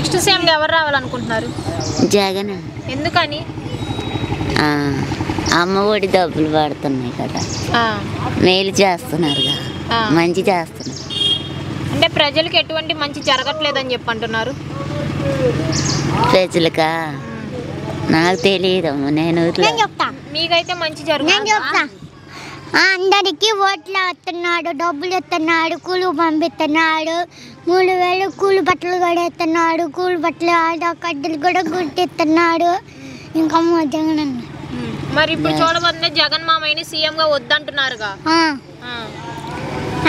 Next CM ఎవరు రావాలనుకుంటున్నారు? జగన్. ఎందుకని? అమ్మ ఒడి డబ్బులు పడుతున్నాయి కదా, మేలు చేస్తున్నారుగా, మంచి చేస్తున్నారు. అంటే ప్రజలకు ఎటువంటి మంచి జరగట్లేదని చెప్పి అంటున్నారు. ప్రజలకా నాకు తెలియదమ్మా, నేను మీకైతే మంచి జరుగుతుంది. అందరికి ఓట్లు వస్తున్నాడు, డబ్బులు ఇస్తున్నాడు, కూలి పంపిస్తున్నాడు, 3000 కూలి బట్టలు కూడా ఇస్తున్నాడు, కూలి బట్టలు ఆడ కడ్డలు కూడా గుర్తిస్తున్నాడు. ఇంకా జగన్ మరి ఇప్పుడు చూడబోతుంటే జగన్ మామయ్యని సీఎం గా వద్దంటున్నారుగా.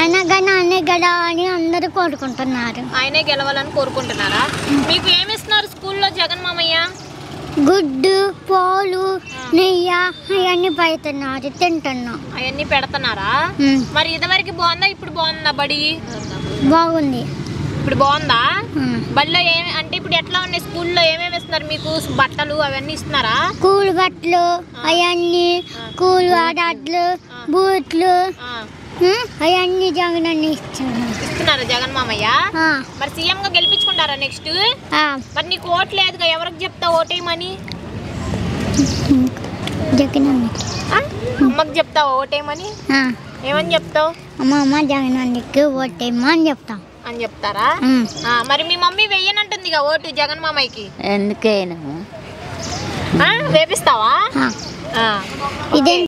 అనే గడ అని అందరూ కోరుకుంటున్నారు. ఆయనే గెలవాలని కోరుకుంటున్నారా? మీకు ఏమిస్తున్నారు స్కూల్లో జగన్ మామయ్య? గుడ్డు, పాలు, నెయ్యి అవన్నీ పెడుతున్నారు, తింటున్నాం. అవన్నీ పెడుతున్నారా? మరి ఇదివరకు బాగుందా, ఇప్పుడు బాగుందా బడి? బాగుంది. ఇప్పుడు బాగుందా? బడిలో ఏమి అంటే ఇప్పుడు ఎట్లా ఉన్నాయి? స్కూల్లో ఏమేమి ఇస్తున్నారు మీకు? బట్టలు అవన్నీ ఇస్తున్నారా? కూల్ బట్టలు అవన్నీ, కూల్ ఆటలు, బూట్లు అవన్నీ జగన్ అన్ని ఇస్తున్నారు జగన్ మామయ్య. మరి సీఎం గా గెలిపించుకుంటారా నెక్స్ట్? మరి నీకు ఓటు లేదుగా, ఎవరికి చెప్తావు ఓటేయమని? జగన్ అమ్మకి చెప్తావు ఓటేయమని? ఏమని చెప్తావు? అమ్మ జగన్ అన్నికి ఓటేయమని చెప్తాం అని చెప్తారా? మరి మీ మమ్మీ వెయ్యనంటుందిగా ఓటు జగన్ మామయ్యకి. ఎందుకైనా వేపిస్తావా? ఇదే